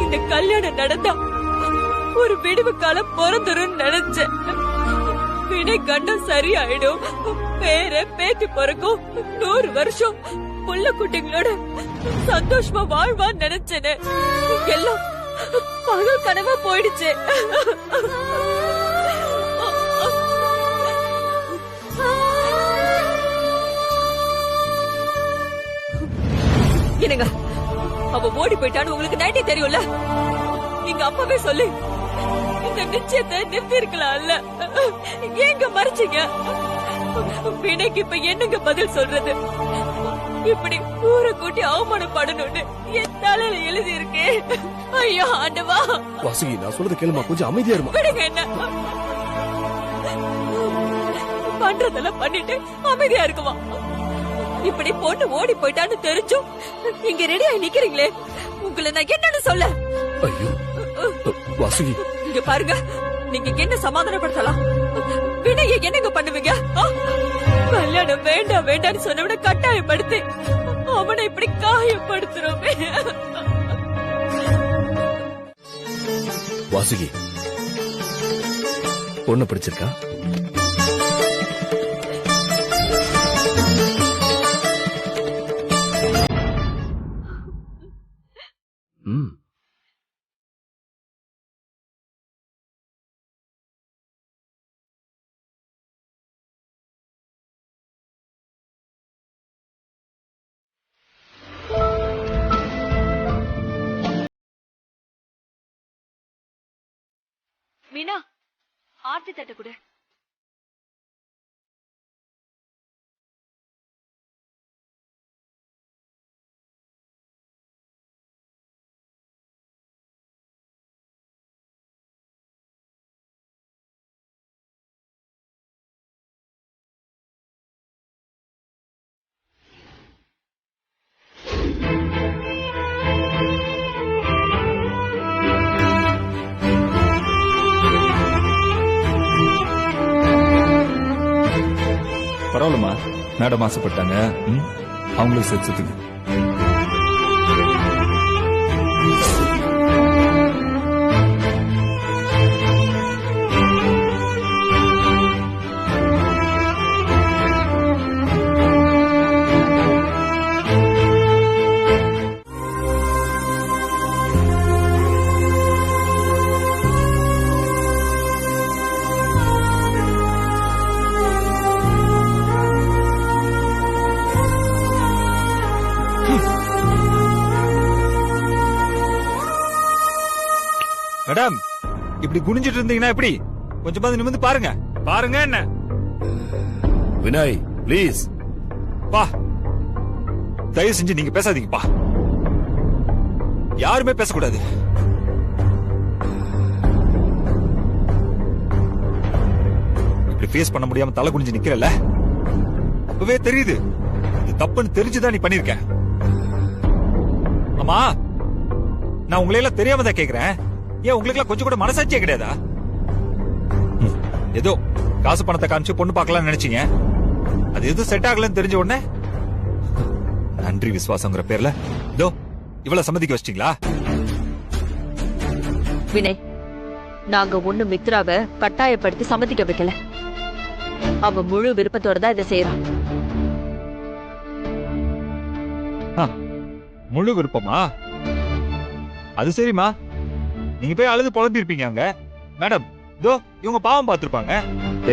இந்த கல்யாணம் நடந்தா ஒரு விடுவு காலம் பிறந்துரும் நினைச்சேன். வினை கண்டம் சரியாயிடும், பேர பேத்தி பிறக்கும், 100 வருஷம் புள்ள குட்டிங்களோட சந்தோஷமா வாழ்வான்னு நினைச்சேன்னு எல்லாம் பகல் கனவா போயிடுச்சு. என்னங்க, அவ ஓடி போயிட்டான்னு உங்களுக்கு நைட்டே தெரியும்ல. நீங்க அப்பவே சொல்லி இந்த நிச்சயத்தை நிறுத்தி இருக்கலாம்ல. ஏங்க மறைச்சீங்க? வினைக்கு இப்ப என்னங்க பதில் சொல்றது? இப்படி ஊரை கூட்டி அவமானப்படணும்னு என் தலையில எழுதி இருக்கு. ஐயோ ஆண்டவா. வாசுகி, நான் சொல்றது கேளுமா, கொஞ்சம் அமைதியா இருமா. விடுங்க என்ன. பண்றதெல்லாம் பண்ணிட்டு அமைதியா இருக்குமா? இப்படி பொண்ணு ஓடி போயிட்டான்னு தெரிஞ்சும் இங்க ரெடியா நிக்கிறீங்களே, உங்களை நான் என்னன்னு சொல்ல? ஐயோ வாசுகி, இங்க பாருங்க, நீங்க என்ன சமாதானப்படுத்தலாம்? வினைய என்னங்க பண்ணுவீங்க? கல்யாணம் வேண்டாம் வேண்டாம்னு சொன்னவன கட்டாயப்படுத்தி அவனை இப்படி காயப்படுத்துறோமே. வாசுகி, பொண்ணு பிடிச்சிருக்கா? மீனா, ஆர்த்தி தட்ட கூட. பரவாயில்லமா, மேடம் ஆசைப்பட்டாங்க, அவங்களுக்கு சேர்த்துங்க. மேடம், இப்படி குனிஞ்சிட்டு இருந்தீங்கன்னா எப்படி? கொஞ்சமாவது நிமிர்ந்து பாருங்க. பாருங்க என்ன. வினய் ப்ளீஸ். பா, தயவு செஞ்சு நீங்க பேசாதீங்கப்பா. யாருமே பேசக்கூடாது. இப்படி ஃபேஸ் பண்ண முடியாம தலை குனிஞ்சு நிக்கிறல்ல, அப்பவே தெரியுது இது தப்புன்னு தெரிஞ்சுதான் நீ பண்ணிருக்க. ஆமா, நான் உங்களையெல்லாம் தெரியாம தான் கேக்குறேன். ஏன் உங்களுக்கு கொஞ்சம் கூட மனசாட்சியே கிடையாதா? ஏதோ காசு பணத்தை காமிச்சு பொண்ணு பார்க்கலாம்னு நினைச்சீங்க, அது எதுவும் செட் ஆகலன்னு தெரிஞ்ச உடனே நன்றி விசுவாசங்கிற பேர்ல இதோ இவ்வளவு சம்மதிக்க வச்சிட்டீங்களா? வினய், நாங்க ஒண்ணு மித்ராவை கட்டாயப்படுத்தி சம்மதிக்க வைக்கல. அவ முழு விருப்பத்தோட தான் இதை செய்யறான். முழு விருப்பமா? அது சரிமா, நீங்க போய் அழுது புலம்பி இருப்பீங்க அங்க. மேடம், இதோ இவங்க பாவம் பார்த்திருப்பாங்க.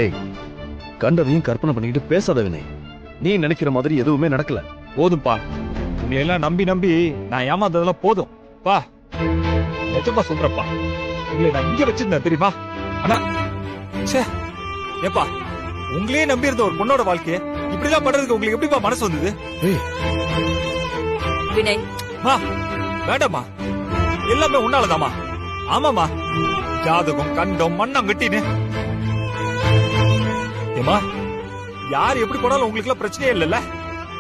ஏய், கண்டதையும் கற்பனை பண்ணிக்கிட்டு பேசாத வினய். நீ நினைக்கிற மாதிரி எதுவுமே நடக்கல. போதும்பா, உங்களை எல்லாம் நம்பி நம்பி நான் ஏமாந்ததெல்லாம் போதும் பா. நிஜமா சொல்றப்பா, உங்களை நான் இங்க வச்சிருந்தேன் தெரியுமா? ஆனா ஏப்பா, உங்களையே நம்பி இருந்த ஒரு பொண்ணோட வாழ்க்கைய இப்படிதான் பண்றதுக்கு உங்களுக்கு எப்படிப்பா மனசு வந்தது? வினய், வேண்டாமா, எல்லாமே உன்னாலதாமா. ஆமாமா, ஜாதகம் கண்டம் மண்ணாங்கட்டின்னு. ஏமா, யார் எப்படி போனாலும் உங்களுக்கு எல்லாம் பிரச்சனையே இல்லல்ல.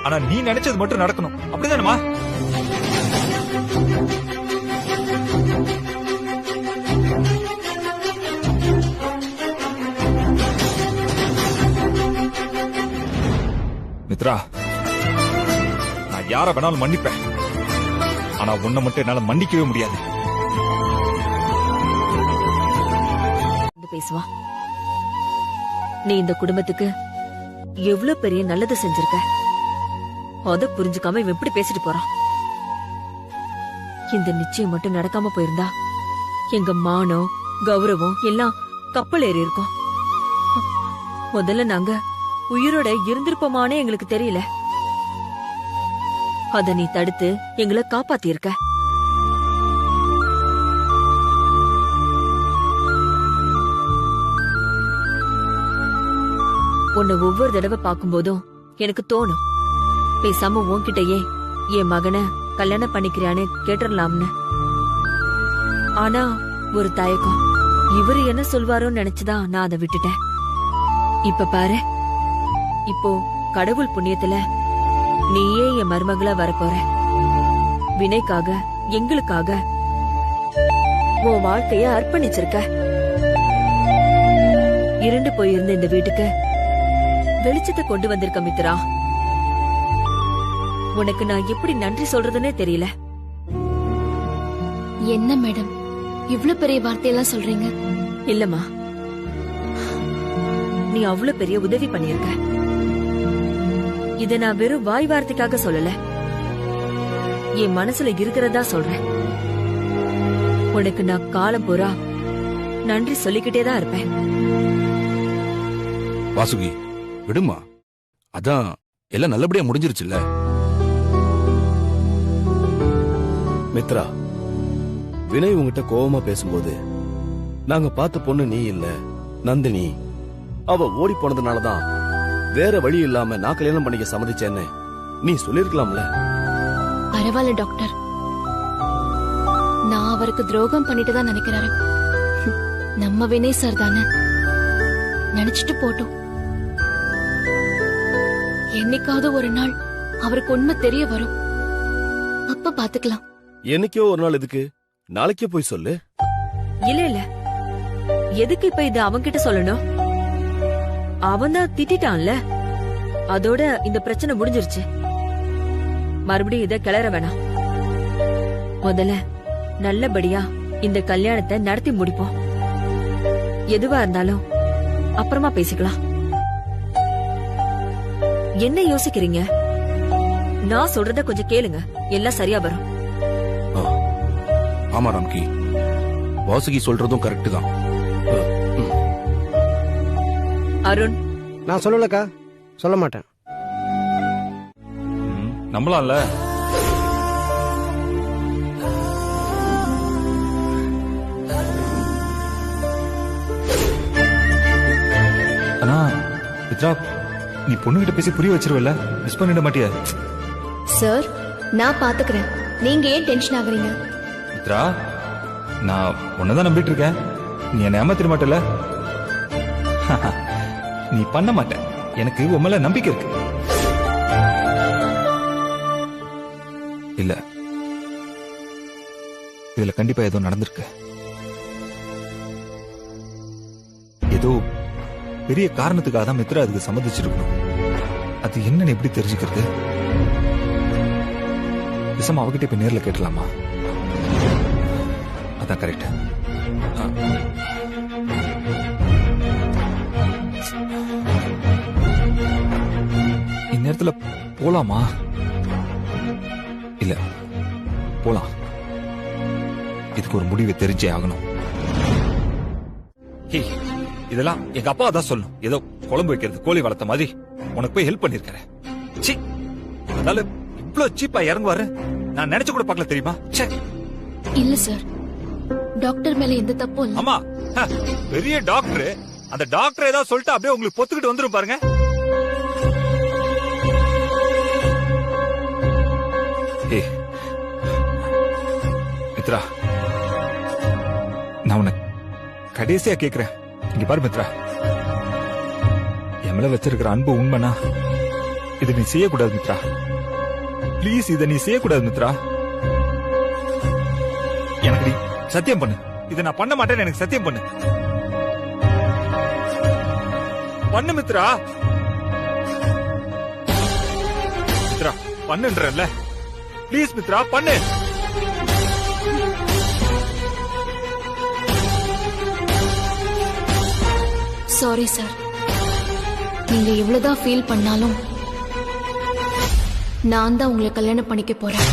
ஆனா நீ நினைச்சது மட்டும் நடக்கணும், அப்படிதானமா? மித்ரா, நான் யார வேணாலும் மன்னிப்பேன். ஆனா உன்னை மட்டும் என்னால மன்னிக்கவே முடியாது. பேசுவா, நீ இந்த குடும்பத்துக்கு எவ்வளவு பெரிய நல்லது செஞ்சிருக்க, அத புரிஞ்சுக்காம இவன் எப்படி பேசிட்டு போறான். இந்த நிச்சயம் மட்டும் நடக்காம போயிருந்தா எங்க மானம் கௌரவம் எல்லாம் கப்பல் ஏறி இருக்கும். முதல்ல நாங்க உயிரோட இருந்திருப்போமானே எங்களுக்கு தெரியல. அத நீ தடுத்து எங்களை காப்பாத்திருக்க. உன்னை ஒவ்வொரு தடவை பார்க்கும்போதும் எனக்கு தோணும், பேசாம உன்கிட்டயே என் மகனை கல்யாணம் பண்ணிக்கிறான்னு கேட்டுடலாம்னு. ஆனா ஒரு தயக்கம், இவரு என்ன சொல்வாரோன்னு நினைச்சுதான் நான் அதை விட்டுட்டேன். இப்ப பாரு, இப்போ கடவுள் புண்ணியத்துல நீயே என் மருமகளா வரப்போற. வினைக்காக எங்களுக்காக உன் வாழ்க்கைய அர்ப்பணிச்சிருக்க. இருண்டு போயிருந்த இந்த வீட்டுக்கு வெளிச்சத்தை கொண்டு வந்திருக்க மித்ரா. உனக்கு நான் எப்படி நன்றி சொல்றதுன்னே தெரியல. என்ன மேடம் இவ்ளோ பெரிய வார்த்தையெல்லாம் சொல்றீங்க? இல்லம்மா, நீ அவ்வளவு பெரிய உதவி பண்ணிருக்க. இத நான் வெறும் வாய் வார்த்தைக்காக சொல்லல, என் மனசுல இருக்கிறதா சொல்றேன். உனக்கு நான் காலம் பூரா நன்றி சொல்லிக்கிட்டேதான் இருப்பேன். வாசுகி விடுமா, அதான் எல்லாம் நல்லபடியா முடிஞ்சிருச்சுல்ல. மித்ரா, வினய் உங்ககிட்ட கோவமா பேசும்போது நாங்க பார்த்த பொண்ணு நீ இல்ல நந்தினி, அவ ஓடி போனதுனாலதான் வேற வழி இல்லாம நான் கல்யாணம் பண்ணிக்க சம்மதிச்சேன்னு நீ சொல்லிருக்கலாம்ல. பரவாயில்ல டாக்டர், நான் அவருக்கு துரோகம் பண்ணிட்டு தான் நினைக்கிறாரு. நம்ம வினய் சார் தானே, நினைச்சிட்டு போட்டோம். என்னைக்காவது ஒரு நாள் அவருக்கு உண்மை தெரிய வரும், அப்ப பாத்துக்கலாம். என்னைக்கோ ஒரு நாள் எதுக்கு, நாளைக்கே போய் சொல்லு. இல்ல இல்ல, எதுக்கு இப்ப இது அவன்கிட்ட சொல்லணும்? அவன்தான் திட்டான்ல, அதோட இந்த பிரச்சனை முடிஞ்சிருச்சு. மறுபடியும் இத கிளற வேணாம். முதல்ல நல்லபடியா இந்த கல்யாணத்தை நடத்தி முடிப்போம். எதுவா இருந்தாலும் அப்புறமா பேசிக்கலாம். என்ன யோசிக்கிறீங்க? நான் சொல்றத கொஞ்சம் கேளுங்க, எல்லாம் சரியா வரும். ஆமா ராம்கி, வாசுகி சொல்றதும் கரெக்ட் தான். அருண், நான் சொல்லலக்கா, சொல்ல மாட்டேன். நம்பலாம்ல. ஆனா மித்ரா, நீ பொண்ணுகிட்ட பேசி புரிய வச்சிருவல, மிஸ் பண்ணிட மாட்டியா? சார் நான் பாத்துக்கிறேன், நீங்க ஏன் டென்ஷன் ஆகுறீங்க? மித்ரா, நான் உன்னதான் நம்பிட்டு இருக்கேன். நீ என்ன ஏமாத்திர மாட்டல. நீ பண்ண மாட்ட, எனக்கு உன் மேல நம்பிக்கை இருக்கு. இல்ல, இதுல கண்டிப்பா ஏதோ நடந்திருக்கு. ஏதோ பெரிய காரணத்துக்காக தான் மித்ரா அதுக்கு சம்மதிச்சிருக்கணும். அது என்னன்னு எப்படி தெரிஞ்சுக்கிறது? பேசாம அவகிட்ட இப்ப நேர்ல கேட்டலாமா? அதான் கரெக்ட். இந்நேரத்துல போலாமா? இல்ல, போலாம். இதுக்கு ஒரு முடிவை தெரிஞ்சே ஆகணும். இதெல்லாம் எங்க அப்பா தான் சொல்லணும். ஏதோ குழம்பு வைக்கிறது கோழி வளர்த்த மாதிரி உனக்கு போய் ஹெல்ப் பண்ணிருக்காரு. அதனால இவ்வளவு சீப்பா இறங்குவாரு நான் நினைச்சு கூட பார்க்கல, தெரியுமா? இல்ல சார், டாக்டர் மேல எந்த தப்பும் இல்ல. ஆமா, பெரிய டாக்டர். அந்த டாக்டர் ஏதாவது சொல்லிட்டு அப்படியே உங்களுக்கு பொத்துக்கிட்டு வந்துரும் பாருங்க. மித்ரா, நான் உன்னை கடைசியா கேக்குறேன். இங்க பாரு மித்ரா, என் மேல வச்சிருக்கிற அன்பு உண்மைனா இதை நீ செய்யக்கூடாது மித்ரா. பிளீஸ், இதை நீ செய்யக்கூடாது மித்ரா. எனக்கு நீ சத்தியம் பண்ணு. இதை நான் பண்ண மாட்டேன்னு எனக்கு சத்தியம் பண்ணு. பண்ணு மித்ரா. மித்ரா, பண்ணுன்றல. ப்ளீஸ் மித்ரா பண்ணு. சாரி சார், நீங்க எவ்வளவுதான் ஃபீல் பண்ணாலும் நான் தான் உங்களை கல்யாணம் பண்ணிக்க போறேன்.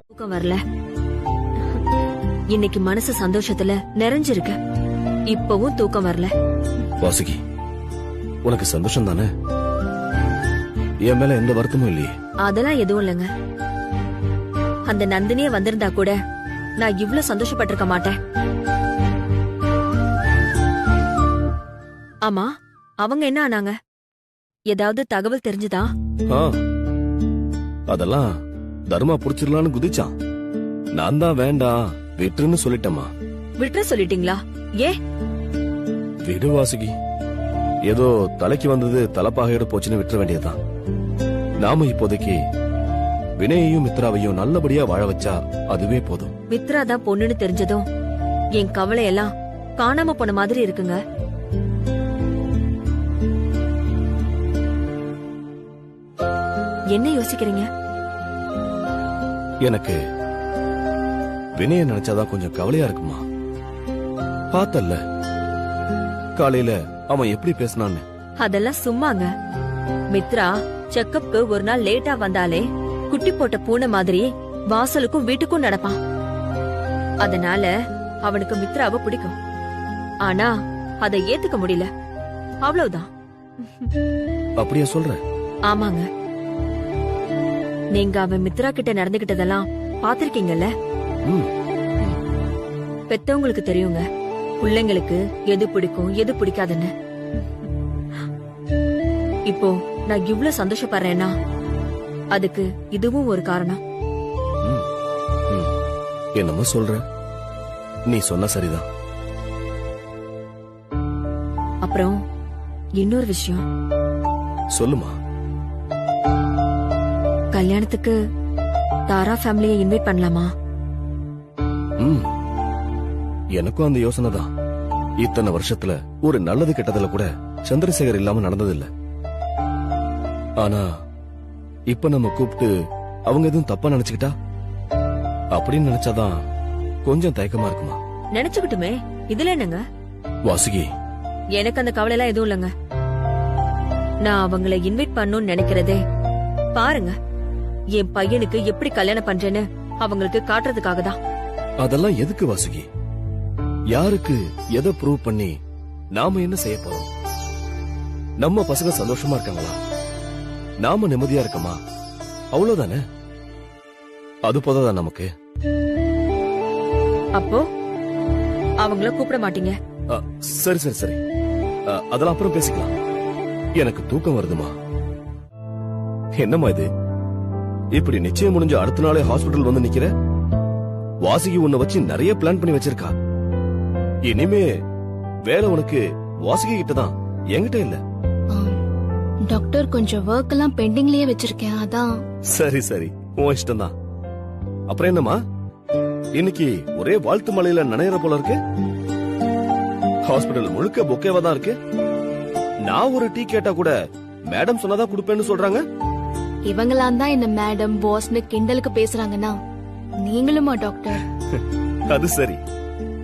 தூக்கம் வரல. இன்னைக்கு மனசு சந்தோஷத்துல நிறைஞ்சிருக்கு. இப்பவும் தூக்கம் வரல. வாசுகி, உனக்கு சந்தோஷம் தானே? என் மேல எந்த வருத்தமும் இல்லையே? அதெல்லாம் எதுவும் இல்லைங்க. அந்த நந்தினியே வந்திருந்தா கூட நான் இவ்ளோ சந்தோஷப்பட்டிருக்க மாட்டேன். ஆமா, அவங்க என்ன ஆனாங்க? ஏதாவது தகவல் தெரிஞ்சுதா? ஆ, அதெல்லாம் தர்மா புடிச்சிடலான்னு குதிச்சான். நான் தான் வேண்டாம் விட்டுன்னு சொல்லிட்டேம்மா. விட்டுற சொல்லிட்டீங்களா? ஏ விடு வாசுகி, ஏதோ தலைக்கு வந்தது தலைப்பாகையோட போச்சுன்னு விட்டுற வேண்டியதுதான். நாம இப்போதைக்கு வினயையும் மித்ராவையும் நல்லபடியா வாழ வச்சா அதுவே போதும். மித்ரா தான் பொண்ணுன்னு தெரிஞ்சதும் என் கவலை எல்லாம் காணாம போன மாதிரி இருக்குங்க. என்ன யோசிக்கிறீங்க? எனக்கு வினய நினைச்சாதான் கொஞ்சம் கவலையா இருக்குமா. பார்த்தல்ல காலையில அவன் எப்படி பேசினான்னு. அதெல்லாம் சும்மாங்க. மித்ரா செக்கப்க்கு ஒரு நாள் லேட்டா வந்தாலே குட்டி போட்ட பூனை மாதிரி வாசலுக்கும் வீட்டுக்கும் நடப்பான். அதனால அவனுக்கு மித்ராவை பிடிக்கும். ஆனா அதை ஏத்துக்க முடியல, அவ்வளவுதான். அப்படியா சொல்ற? ஆமாங்க. நீங்க அவன் மித்ரா கிட்ட நடந்துகிட்டதெல்லாம் பாத்திருக்கீங்கல்ல. ம், பெத்தவங்களுக்கு தெரியுங்க பிள்ளைங்களுக்கு எது பிடிக்கும் எது பிடிக்காதுன்னு. இப்போ நான் இவ்ளோ சந்தோஷப்படுறேன்னா அதுக்கு இதுவும் ஒரு காரணம். ம், ம். என்னமோ சொல்ற, நீ சொன்ன சரிதான். அப்புறம் இன்னொரு விஷயம். சொல்லுமா. கல்யாணத்துக்கு தாரா ஃபேமிலியை இன்வைட் பண்ணலாமா? ம், எனக்கும் அந்த யோசனை தான். இத்தனை வருஷத்துல ஒரு நல்லது கெட்டதுல கூட சந்திரசேகர் இல்லாம நடந்ததில்ல. ஆனா இப்ப நம்ம கூப்பிட்டு அவங்க எதுவும் தப்பா நினைச்சுக்கிட்டா அப்படின்னு நினைச்சாதான் கொஞ்சம் தயக்கமா இருக்குமா. நினைச்சுக்கிட்டுமே, இதுல என்னங்க? வாசுகி, எனக்கு அந்த கவலை எல்லாம் எதுவும் இல்லங்க. நான் அவங்கள இன்வைட் பண்ணணும்னு நினைக்கிறதே பாருங்க, என் பையனுக்கு எப்படி கல்யாணம் பண்றேன்னு அவங்களுக்கு காட்டுறதுக்காக தான். அதெல்லாம் எதுக்கு வாசுகி? யாருக்கு எதை ப்ரூவ் பண்ணி நாம என்ன செய்ய போறோம்? நம்ம பசங்க சந்தோஷமா இருக்காங்களா? நாம நிம்மதியா இருக்கமா? அவ்வளவுதானே. அது போதாதான் நமக்கு. அப்போ அவங்கள கூப்பிட மாட்டீங்க? அ, சரி சரி சரி, அதெல்லாம் அப்புறம் பேசிக்கலாம். எனக்கு தூக்கம் வருதுமா. என்னம்மா இது, இப்படி நிச்சயம் முடிஞ்ச அடுத்த நாளே ஹாஸ்பிடல் வந்து நிக்கிற? வாசுகி உன்னை வச்சு நிறைய பிளான் பண்ணி வச்சிருக்கா. இனிமே வேலை உனக்கு வாசுகி கிட்ட தான், என்கிட்ட இல்ல. டாக்டர், கொஞ்சம் ஒர்க் எல்லாம் பெண்டிங்லயே வச்சிருக்கேன், அதான். சரி சரி, உன் இஷ்டம் தான். அப்புறம் என்னம்மா, இன்னைக்கு ஒரே வாழ்த்து மலையில நனையற போல இருக்கு. ஹாஸ்பிடல் முழுக்க பொக்கேவா தான் இருக்கு. நான் ஒரு டீ கேட்டா கூட மேடம் சொன்னதா குடுப்பேன்னு சொல்றாங்க. இவங்களாம் தான் என்ன மேடம் பாஸ்னு கிண்டலுக்கு பேசுறாங்கன்னா நீங்களுமா டாக்டர்? அது சரி,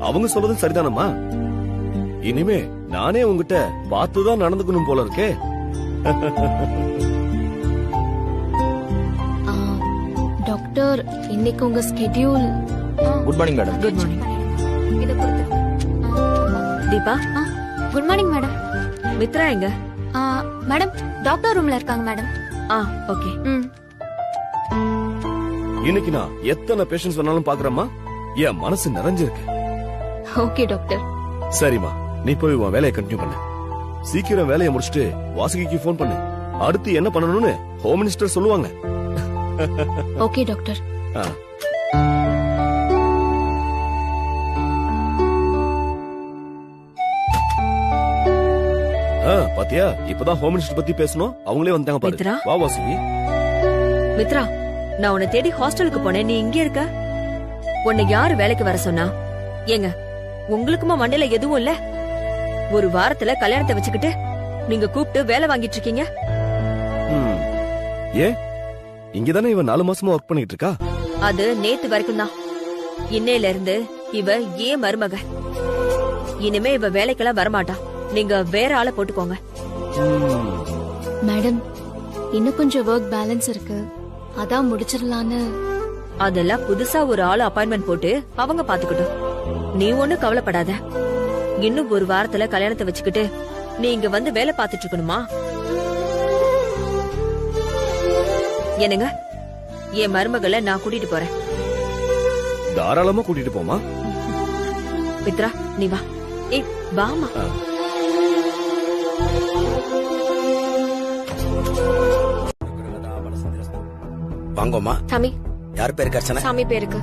அவங்க சொல்றது சரிதானம்மா. இனிமே நானே உங்ககிட்ட பார்த்துதான் நடந்துக்கணும் போல இருக்கே. டாக்டர், இன்னைக்கு உங்க schedule? Good morning madam. Good morning. Deepa, good morning madam. Mitra எங்க? மேடம் டாக்டர் ரூம்ல இருக்காங்க மேடம். ஓகே. இன்னைக்கு நான் எத்தனை பேஷண்ட்ஸ் வேணாலும் பாக்குறேம்மா. என் மனசு நிறைஞ்சிருக்கு. Okay doctor. சரிம்மா, நீ போய் உன் வேலையை கண்டினியூ பண்ணு. சீக்கிரம் வேலையை முடிச்சிட்டு வாசுகிக்கு போன் பண்ணு. அடுத்து என்ன பண்ணணும்னு ஹோம் மினிஸ்டர் சொல்லுவாங்க. Okay doctor. பாத்தியா, இப்பதான் ஹோம் மினிஸ்டர் பத்தி பேசணும், அவங்களே வந்தாங்க பாரு. மித்ரா? வா வாசுகி. மித்ரா, நான் உன்னை தேடி ஹாஸ்டலுக்கு போனேன், நீ இங்க இருக்க. உன்னை யாரு வேலைக்கு வர சொன்னா? ஏங்க, உங்களுக்குமா மண்டையில எதுவும் இல்ல? ஒரு வாரத்துல கல்யாணத்தை வச்சுக்கிட்டு நீங்க கூப்பிட்டு வேலை வாங்கிட்டு இருக்கீங்க. ஏன் இங்கதானே இவன் 4 மாசமா ஒர்க் பண்ணிட்டு இருக்கா? அது நேத்து வரைக்கும் தான். இன்னையில இருந்து இவ ஏன் மருமக. இனிமே இவ வேலைக்கெல்லாம் வரமாட்டா. நீங்க வேற ஆளை போட்டுக்கோங்க. மேடம் இன்னும் கொஞ்சம் ஒர்க் பேலன்ஸ் இருக்கு, அதான் முடிச்சிடலான்னு. அதெல்லாம் புதுசா ஒரு ஆளு அப்பாயின்மெண்ட் போட்டு அவங்க பாத்துக்கிட்டோம். நீ ஒண்ணு கவலைப்படாத. இன்னும் ஒரு வாரத்துல கல்யாணத்தை வச்சுக்கிட்டு நீ இங்க வந்து வேலை பாத்துட்டு இருக்கணுமா? என்னங்க, என் மருமகளை நான் கூட்டிட்டு போறேன். தாராளமா கூட்டிட்டு போமா. மித்ரா நீ வா. ஏய் வாமா. வாங்கோமா. சாமி, யார் பேருக்கு அர்ச்சனை? சாமி பேருக்கு.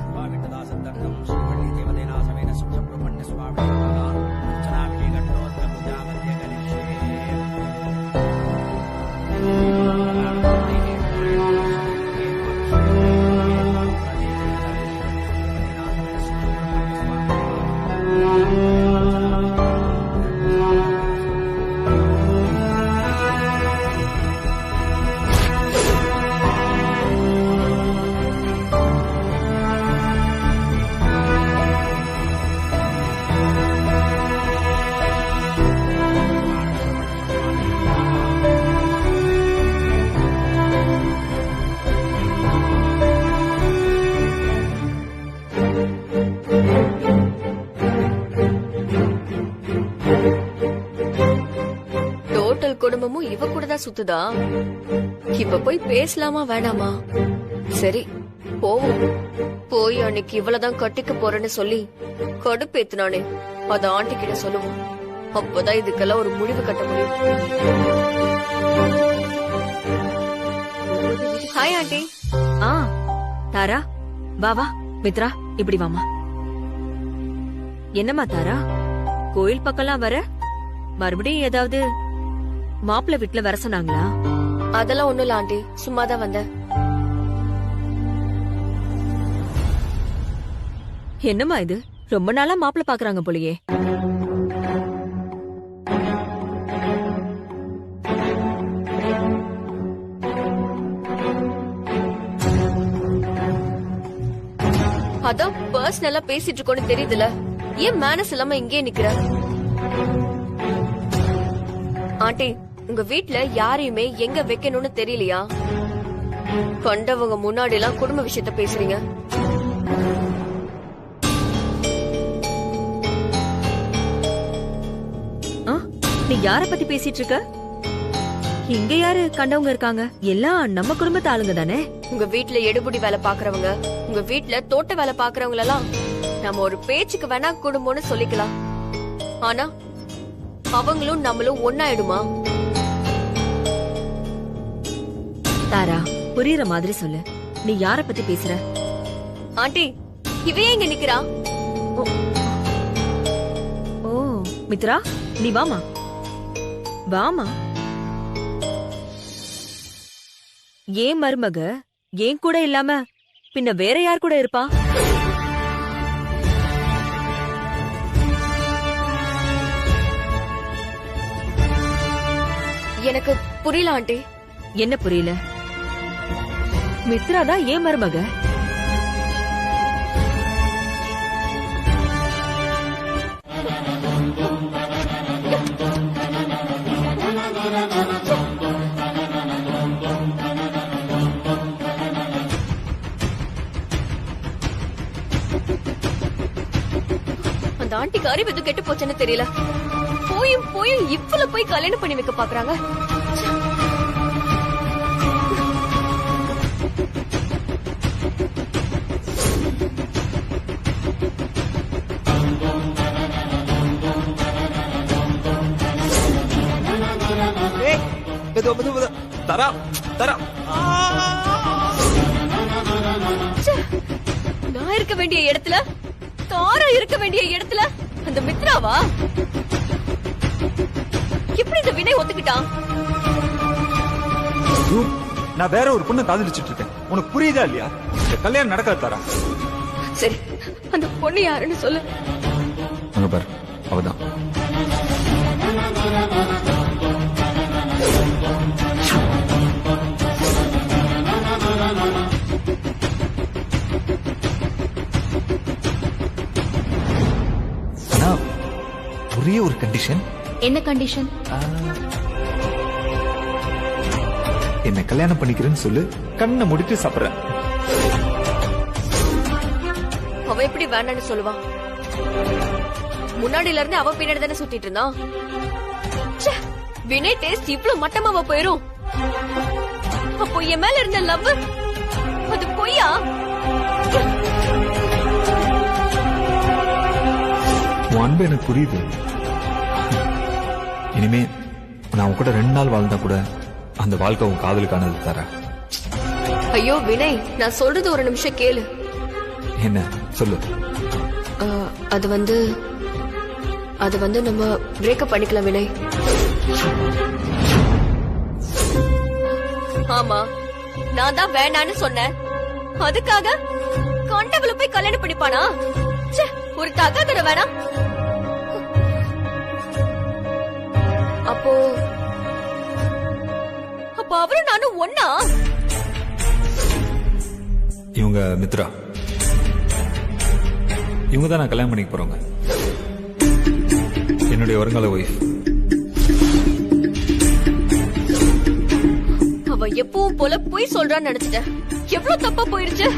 குடும்பமும் இவ கூட தான் சுத்துதா? இப்ப போய் பேசலாமா வேணாமா? சரி போவோம். போய் அன்னைக்கு இவ்வளவுதான் கட்டிக்க போறேன்னு சொல்லி கடுப்பேத்துனானே, அத ஆண்டி கிட்ட சொல்லுவோம். அப்பதான் இதுக்கெல்லாம் ஒரு முடிவு கட்ட முடியும். Hi aunty. ஆ தாரா வா வா. மித்ரா இப்படி வாமா. என்னம்மா தாரா, கோயில் பக்கம்லாம் வர? மறுபடியும் ஏதாவது மாப்பிள்ள வீட்டுல வர சொன்னாங்களா? அதெல்லாம் ஒண்ணும் இல்ல ஆண்டி, சும்மாதான் வந்தேன். என்னம்மா இது, ரொம்ப நாளா மாப்பிள்ள பாக்குறாங்க போலயே. அதான் பர்சனலா பேசிட்டு இருக்கோன்னு தெரியுதுல, ஏன் மேனஸ் இல்லாம இங்கே நிக்கிற? ஆண்டி, உங்க வீட்ல யாரையுமே எங்க வைக்கணும்னு தெரியலையா? கண்டவங்க முன்னாடி எல்லாம் குடும்ப விஷயத்த பேசுறீங்க. நீ யார பத்தி பேசிட்டு இருக்க? இங்க யாரு கண்டவங்க இருக்காங்க? எல்லாம் நம்ம குடும்பத்து ஆளுங்க தானே. உங்க வீட்ல எடுபடி வேலை பாக்குறவங்க, உங்க வீட்ல தோட்ட வேலை பாக்குறவங்க எல்லாம் நம்ம ஒரு பேச்சுக்கு வேணா குடும்பம்னு சொல்லிக்கலாம். ஆனா அவங்களும் நம்மளும் ஒன்னாயிடுமா? தாரா புரியுற மாதிரி சொல்லு, நீ யார பத்தி பேசுற? ஆண்டி, இவையே இங்க நிக்கிறா. ஓ மித்ரா நீ வாமா வாமா. ஏன் மருமக ஏன் கூட இல்லாம பின்ன வேற யார் கூட இருப்பா? எனக்கு புரியல ஆண்டி. என்ன புரியல? மித்ரா தான் ஏன் மருமக. அந்த ஆண்டிக்கு அறிவு எதுவும் கெட்டு போச்சுன்னு தெரியல. போயும் போயும் இவ்வளவு போய் கல்யாணம் பண்ணி வைக்க பாக்குறாங்க. தரா தரா, நான் இருக்க வேண்டிய இடத்துல, தாரா இருக்க வேண்டிய இடத்துல அந்த மித்ராவா? எப்படி இந்த வினை ஒத்துக்கிட்டான்? நான் வேற ஒரு பொண்ணு காதலிச்சிட்டு இருக்கேன். உனக்கு புரியுதா இல்லையா? இந்த கல்யாணம் நடக்காது தாரா. சரி, அந்த பொண்ணு யாருன்னு சொல்லு. அங்க பாரு, அவதான். ஒரே ஒரு கண்டிஷன். என்ன கண்டிஷன்? என்ன கல்யாணம் பண்ணிக்கிறேன்னு சொல்லு, கண்ணை முடிட்டு சாப்பிடுறேன். அவ எப்படி வேண்டான்னு சொல்லுவான்? முன்னாடில இருந்து அவ பின்னாடி தானே சுத்திட்டு இருந்தான். ச்சே, வினய் டேஸ்ட் இவ்வளவு மட்டமாவா போயிரும்? அப்போ என் மேல இருந்த லவ் அது பொய்யா? உன் அன்பு எனக்கு புரியுது. இனிமே நான் உன் கூட 2 நாள் வாழ்ந்தா கூட அந்த வாழ்க்கை உன் காதலுக்கானது தரேன். ஐயோ வினய், நான் சொல்றது ஒரு நிமிஷம் கேளு. என்ன சொல்லு. அது வந்து நம்ம பிரேக்கப் பண்ணிக்கலாம் வினய். ஆமா, நான் தான் வேண்டான்னு சொன்னேன். அதுக்காக கண்டவள போய் கல்யாணம் பண்ணிப்பானா? ச்சே, ஒரு தகாதர வேணாம். அப்போ அவரும் நானும் ஒன்னா? இவங்க மித்ரா, இவங்க தான் நான் கல்யாணம் பண்ணிக்க போறவங்க. என்னுடைய வருங்கால ஒய்ஃப். அவ எப்பவும் போல போய் சொல்றான்னு நினைச்சிட்டேன். எவ்வளவு தப்பா போயிருச்சு.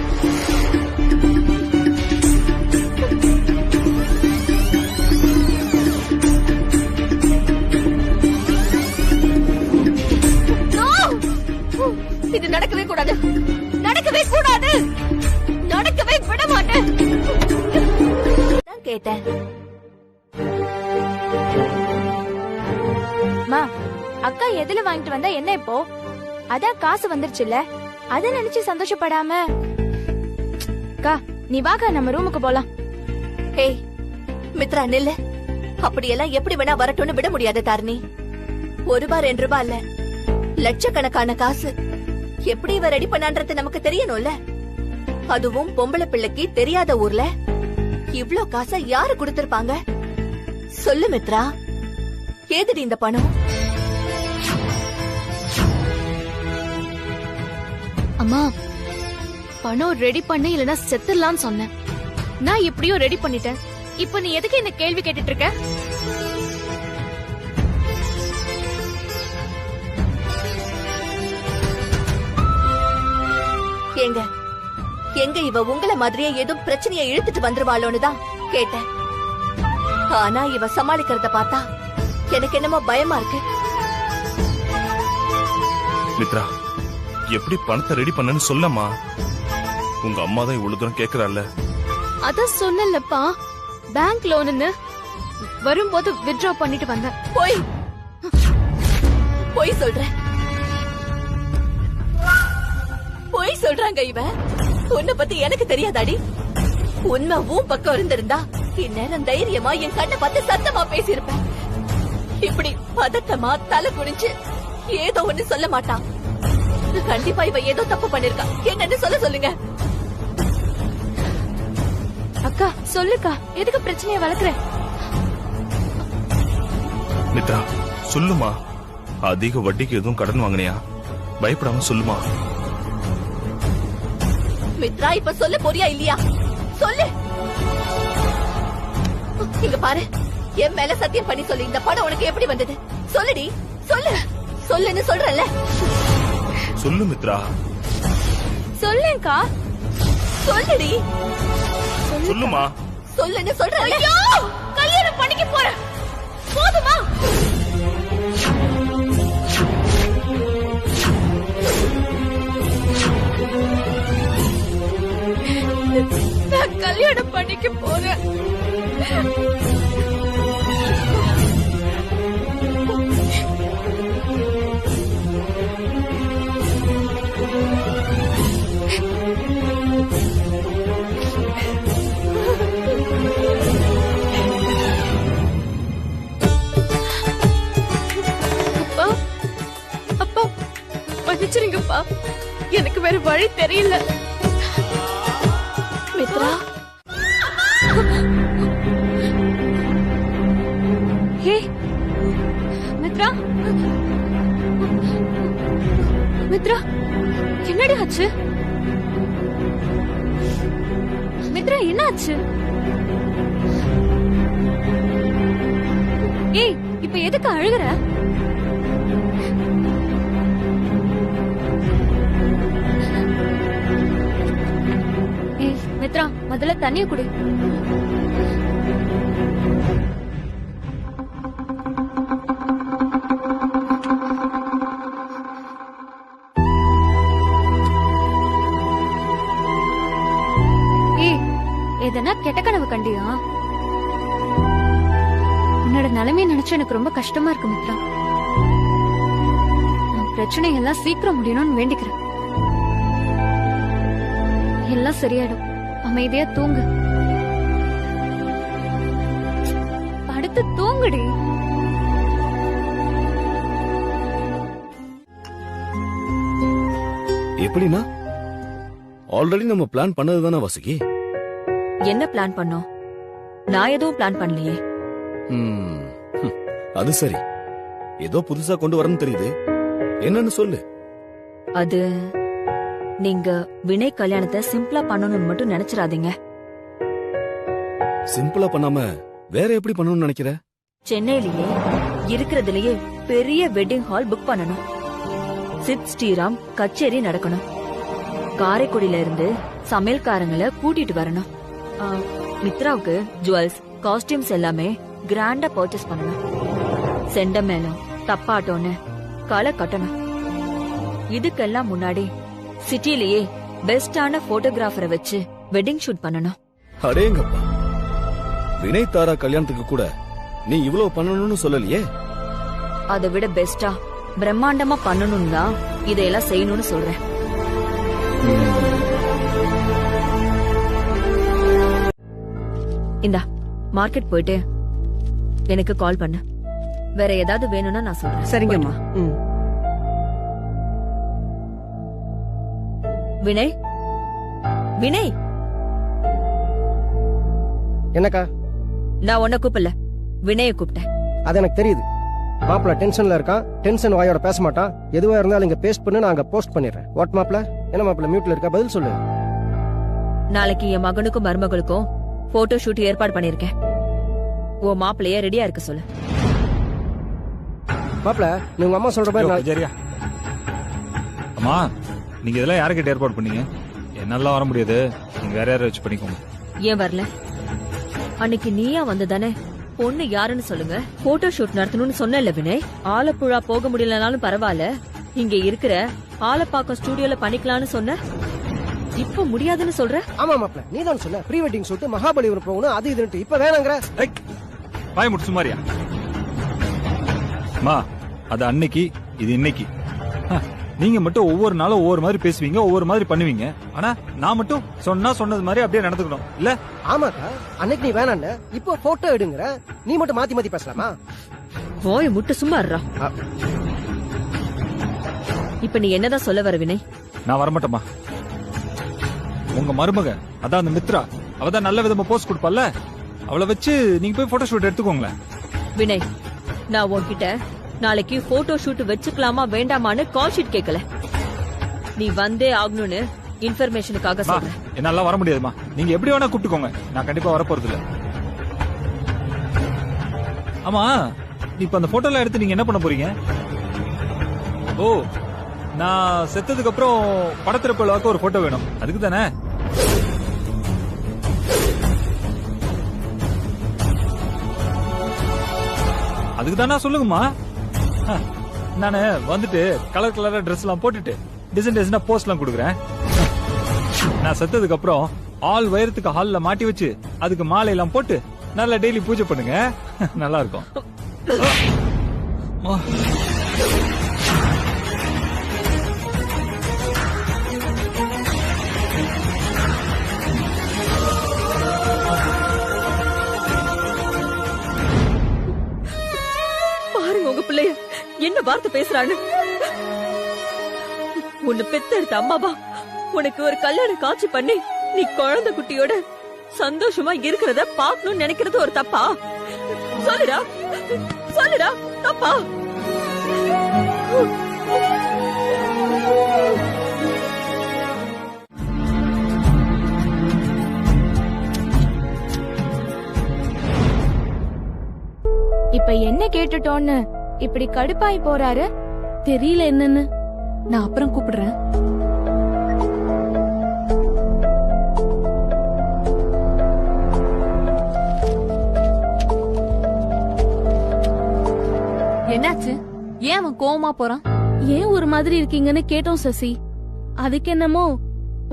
இது நடக்கவே கூடாது, நடக்கவே கூடாது, நடக்கவே விட மாட்டேன். கேட்டேன். அக்கா எதுல வாங்கிட்டு வந்தா என்ன இப்போ? அதான் காசு வந்துருச்சுல்ல, அத நினைச்சு சந்தோஷப்படாம. அக்கா நீ வாக்கா, நம்ம ரூமுக்கு போலாம். ஏய் மித்ரா நில்லு. அப்படியெல்லாம் எப்படி வேணா வரட்டும்னு விட முடியாது தாரிணி. ₹1 2 இல்ல, லட்சக்கணக்கான காசு. எப்படி இவ ரெடி பண்ணான்றது நமக்கு தெரியணும்ல. அதுவும் பொம்பளை பிள்ளைக்கு தெரியாத ஊர்ல இவ்ளோ காசை யாரு கொடுத்திருப்பாங்க? சொல்லு மித்ரா, ஏதுடி இந்த பணம்? அம்மா, பணம் ரெடி பண்ண இல்லனா செத்துடலாம்னு சொன்னேன். நான் எப்படியோ ரெடி பண்ணிட்டேன். இப்ப நீ எதுக்கு என்ன கேள்வி கேட்டுட்டு இருக்க? ஏங்க எங்க இவ உங்கள மாதிரியே ஏதோ பிரச்சனையை இழுத்துட்டு வந்துருவாளோன்னு தான் கேட்டேன். ஆனா இவ சமாளிக்கிறத பார்த்தா எனக்கு என்னமோ பயமா இருக்கு. மித்ரா, எப்படி பணத்தை ரெடி பண்ணன்னு சொல்லமா. உங்க அம்மா தான் இவ்வளவு தூரம் கேக்குறாள்ல. அத சொல்லலப்பா, பேங்க் லோன்னு வரும்போது வித்ட்ரா பண்ணிட்டு வந்தேன். போய் சொல்ற, போய் சொல்றாங்க இவ. உன்னை பத்தி எனக்கு தெரியாதாடி? உண்மை உன் பக்கம் இருந்திருந்தா இந்நேரம் தைரியமா என் கண்ணை பார்த்து சத்தமா பேசியிருப்பேன். இப்படி பதட்டமா தலை குனிஞ்சு ஏதோ ஒண்ணு சொல்ல மாட்டான். கண்டிப்பா இவ ஏதோ தப்பு பண்ணிருக்கா. என்னன்னு சொல்லுங்க. அக்கா சொல்லுக்கா, எதுக்கு பிரச்சனையை வளர்க்குற? மித்ரா சொல்லுமா, அதிக வட்டிக்கு எதுவும் கடன் வாங்கினியா? பயப்படாம சொல்லுமா. மித்ரா இப்ப சொல்ல போறியா இல்லையா? சொல்லு. இங்க பாரு, என் மேல சத்தியம் பண்ணி சொல்லு, இந்த படம் உனக்கு எப்படி வந்தது? சொல்லுடி, சொல்லு. சொல்லுன்னு சொல்றல. சொல்லு மித்ரா. சொல்லேங்கா. சொல்லுடி. சொல்லுமா. சொல்லுன்னு சொல்றல. ஐயோ, கல்யாணம் பண்ணிக்க போறேன். போதுமா? நான் கல்யாணம் பண்ணிக்க போறேன். அப்பா, அப்பா மன்னிச்சிருங்கப்பா, எனக்கு வேற வழி தெரியல. மித்ரா, ஹே மித்ரா, மித்ரா என்னடி ஆச்சு? மித்ரா என்ன ஆச்சு? ஏய் இப்ப எதுக்கு அழுகுற? ஏய் மித்ரா, முதல்ல தண்ணிய குடி. ஏய், எதனா கெட்ட கனவு கண்டியா? உன்னோட நிலைமையை நினைச்சு எனக்கு ரொம்ப கஷ்டமா இருக்கு மித்ரா. உன் பிரச்சனை எல்லாம் சீக்கிரம் முடியணும்னு வேண்டிக்கிறேன். எல்லாம் சரியாயிடும். அமைதியா தூங்கு. படுத்து தூங்குடி. எப்படின்னா ஆல்ரெடி நம்ம பிளான் பண்ணதுதானே வாசுகி? என்ன பிளான் பண்ணோம்? நான் எதுவும் பிளான் பண்ணலையே. அது சரி, ஏதோ புதுசா கொண்டு வரணும்னு தெரியுது. என்னன்னு சொல்லு. அது நீங்க வினய் கல்யாணத்தை சிம்பிளா பண்ணணும்னு மட்டும் நினைச்சிடாதீங்க. சிம்பிளா பண்ணாம வேற எப்படி பண்ணணும்னு நினைக்கிற? சென்னையிலேயே இருக்கிறதுலயே பெரிய வெட்டிங் ஹால் புக் பண்ணணும். சித் ஸ்ரீராம் கச்சேரி நடக்கணும். காரைக்குடியில இருந்து சமையல்காரங்களை கூட்டிட்டு வரணும். மித்ராவுக்கு ஜுவல்ஸ், காஸ்டியூம்ஸ் எல்லாமே கிராண்டா பர்ச்சேஸ் பண்ணணும். செண்டமேளம், தப்பாட்டோன்னு களை கட்டணும். இதுக்கெல்லாம் முன்னாடி சிட்டிலேயே பெஸ்டான போட்டோகிராஃபரை வச்சு வெட்டிங் ஷூட் பண்ணணும். அடேங்கப்பா, வினய் தாரா கல்யாணத்துக்கு கூட நீ இவ்வளவு பண்ணணும்னு சொல்லலையே. அதை விட பெஸ்டா பிரம்மாண்டமா பண்ணணும் தான் இதையெல்லாம் செய்யணும்னு சொல்றேன். இந்தா மார்க்கெட் போயிட்டு எனக்கு கால் பண்ணு. வேற ஏதாவது வேணும்னா நான் சொல்றேன். சரிங்கம்மா. வினய், வினய், என்னக்கா? நான் உன்னை கூப்பிடல, வினய கூப்பிட்டேன். அது எனக்கு தெரியுது. மாப்பிள்ள டென்ஷன்ல இருக்கான். டென்ஷன் வாயோட பேச மாட்டான். எதுவா இருந்தாலும் இங்க பேஸ்ட் பண்ணு, நான் அங்க போஸ்ட் பண்ணிடுறேன். வாட் மாப்பிள்ள? என்ன மாப்பிள்ள மியூட்ல இருக்கா? பதில் சொல்லு. நாளைக்கு என் மகனுக்கும் மருமகளுக்கும் போட்டோ ஷூட் ஏற்பாடு பண்ணிருக்கேன். உன் மாப்பிள்ளைய ரெடியா இருக்க சொல்லு. மாப்பிள்ள, நீ உங்க அம்மா சொல்ற மாதிரி சரியா? அம்மா, நீங்க இதெல்லாம் யாருக்கிட்ட ஏற்பாடு பண்ணீங்க? என்னால வர முடியாது, நீங்க வேற யாரை வச்சு பண்ணிக்கோங்க. ஏன் வரல? அன்னைக்கு நீயா வந்ததானே? பொண்ணு யாருன்னு சொல்லுங்க, போட்டோ ஷூட் நடத்தணும்னு சொன்னல வினய். ஆலப்புழா போக முடியலனாலும் பரவாயில்ல, இங்க இருக்கிற ஆலப்பாக்கம் ஸ்டுடியோல பண்ணிக்கலாம்னு சொன்ன. இப்ப முடியாதுன்னு சொல்ற? ஆமா மாப்பிள்ள, நீ தான் சொன்ன ப்ரீ வெட்டிங் ஷூட் மகாபலிபுரம் போகணும், அது இதுன்னு. இப்ப வேணாங்கற? பாய் முட்டு சுமாரியா? மா, அது அன்னைக்கு, இது இன்னைக்கு. நீங்க மட்டும் ஒவ்வொரு நாளும் ஒவ்வொரு மாதிரி பேசுவீங்க, ஒவ்வொரு மாதிரி பண்ணுவீங்க. ஆனா நான் மட்டும் சொன்னது மாதிரி அப்படியே நடந்துக்கணும் இல்ல? ஆமாக்கா, அன்னைக்கு நீ வேணான்னு, இப்போ போட்டோ எடுங்கற. நீ மட்டும் மாத்தி மாத்தி பேசலாமா? போய் முட்டு சும்மா இருடா. இப்ப நீ என்னதான் சொல்ல வர வினய்? நான் வரமாட்டேமா. உங்க மருமக, அதான் அந்த மித்ரா, அவதான் நல்ல விதமா போஸ்ட் கொடுப்பால, அவளை வச்சு நீங்க போய் போட்டோ ஷூட் எடுத்துக்கோங்களேன். வினய், நான் உன்கிட்ட நாளைக்கு போட்டோ ஷூட் வச்சுக்கலாமா வேண்டாமான்னு கால் ஷீட் கேட்கல. நீ வந்தே ஆகணும்னு இன்ஃபர்மேஷனுக்காக சொல்றேன். என்னால வர முடியாதுமா. நீங்க எப்படி வேணா கூப்பிட்டுக்கோங்க, நான் கண்டிப்பா வர போறது இல்ல. ஆமா, இப்ப அந்த போட்டோல எடுத்து நீங்க என்ன பண்ண போறீங்க? ஓ, நான் செத்ததுக்கு அப்புறம் படத்திறப்பாக்க ஒரு போட்டோ வேணும், அதுக்கு தானே? அதுக்கு தானே சொல்லுங்கம்மா. நானு வந்துட்டு கலர் கலரா ட்ரெஸ் எல்லாம் போட்டுட்டு டிசைன் போஸ்ட் எல்லாம் கொடுக்குறேன். நான் செத்ததுக்கு அப்புறம் ஆள் வயிறத்துக்கு ஹால்ல மாட்டி வச்சு அதுக்கு மாலை எல்லாம் போட்டு நல்லா டெய்லி பூஜை பண்ணுங்க, நல்லா இருக்கும். பாருங்க உங்க பிள்ளைய என்ன வார்த்தை பேசுறான்னு. உன்னை பெத்தெடுத்த அம்மாவா உனக்கு ஒரு கல்யாண காட்சி பண்ணி நீ குழந்தை குட்டியோட சந்தோஷமா இருக்கிறத பாக்கணும்னு நினைக்கிறது ஒரு தப்பா? சொல்லுடா, சொல்லுடா, தப்பா? இப்ப என்ன கேட்டுட்டோன்னு இப்படி கடுப்பாய் போறாரு? தெரியல என்னன்னு. நான் அப்புறம் கூப்பிடுறேன். என்னாச்சு? ஏன் அவன் கோவமா போறான்? ஏன் ஒரு மாதிரி இருக்கீங்கன்னு கேட்டோம் சசி. அதுக்கு என்னமோ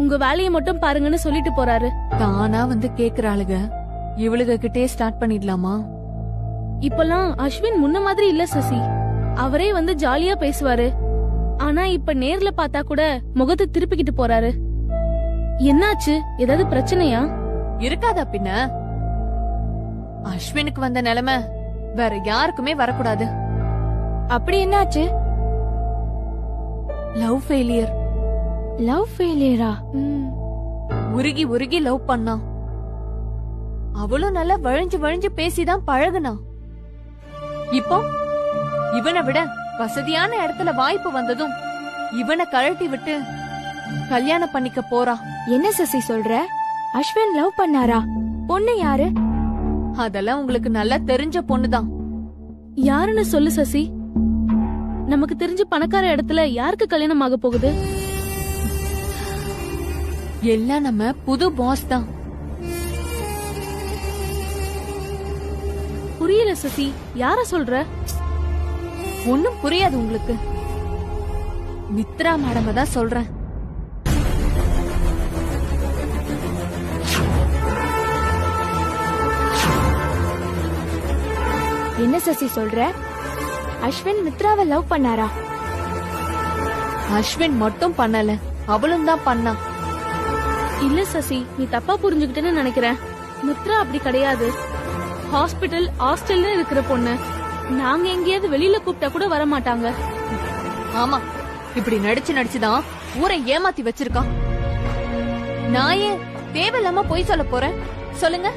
உங்க வேலையை மட்டும் பாருங்கன்னு சொல்லிட்டு போறாரு. தானா வந்து கேக்குறாளுக, இவளுக கிட்டே ஸ்டார்ட் பண்ணிடலாமா? இப்பெல்லாம் அஸ்வின் முன்ன மாதிரி இல்ல சசி. அவரே வந்து ஜாலியா பேசுவாரு. ஆனா இப்ப நேர்ல பார்த்தா கூட முகத்தை திருப்பிக்கிட்டு போறாரு. என்னாச்சு? ஏதாவது பிரச்சனையா? இருக்காதா பின்ன? அஸ்வினுக்கு வந்த நிலைமை வேற யாருக்குமே வரக்கூடாது. அப்படி என்னாச்சு? Love failure. லவ் ஃபெயிலியரா? உருகி உருகி லவ் பண்ணான். அவளும் நல்லா வழிஞ்சு வழிஞ்சு பேசிதான் பழகுனா. இப்போ இவனை விட வசதியான இடத்துல வாய்ப்பு வந்ததும் இவனை கழட்டி விட்டு கல்யாணம் பண்ணிக்க போறா. என்ன சசி சொல்ற? அஸ்வின் லவ் பண்ணாரா? பொண்ணு யாரு? அதெல்லாம் உங்களுக்கு நல்லா தெரிஞ்ச பொண்ணுதான். யாருன்னு சொல்லு சசி. நமக்கு தெரிஞ்ச பணக்கார இடத்துல யாருக்கு கல்யாணம் ஆக போகுது? எல்லாம் நம்ம புது பாஸ் தான். புரியல சசி, யார சொல்ற? ஒண்ணும் புரியாது உங்களுக்கு. மித்ரா மேடம் தான் சொல்றேன். என்ன சசி சொல்ற? அஸ்வின் மித்ராவை லவ் பண்ணாரா? அஸ்வின் மட்டும் பண்ணல, அவளும் தான் பண்ணா. இல்ல சசி, நீ தப்பா புரிஞ்சுக்கிட்டேன்னு நினைக்கிறேன். மித்ரா அப்படி கிடையாது. ஹாஸ்பிடல் ஹாஸ்டல்ல இருக்கிற பொண்ணு. நாங்க எங்கேயாவது வெளியில கூப்பிட்டா கூட வர மாட்டாங்க. ஆமா, இப்படி நடிச்சு நடிச்சுதான் ஊரை ஏமாத்தி வச்சிருக்கான். நான் ஏன் தேவையில்லாம போய் சொல்ல போறேன் சொல்லுங்க?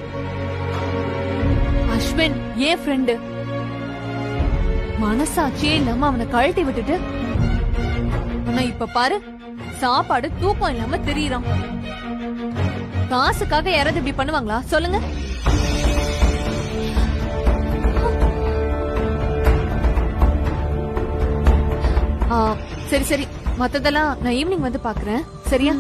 அஸ்வின் ஏன் ஃப்ரெண்டு. மனசாட்சியே இல்லாம அவனை கழட்டி விட்டுட்டு, ஆனா இப்ப பாரு, சாப்பாடு தூக்கம் இல்லாம தெரியறான். காசுக்காக யாராவது இப்படி பண்ணுவாங்களா சொல்லுங்க? சரி சரி, மத்ததெல்லாம் நான் ஈவினிங் வந்து பாக்குறேன். சரியா?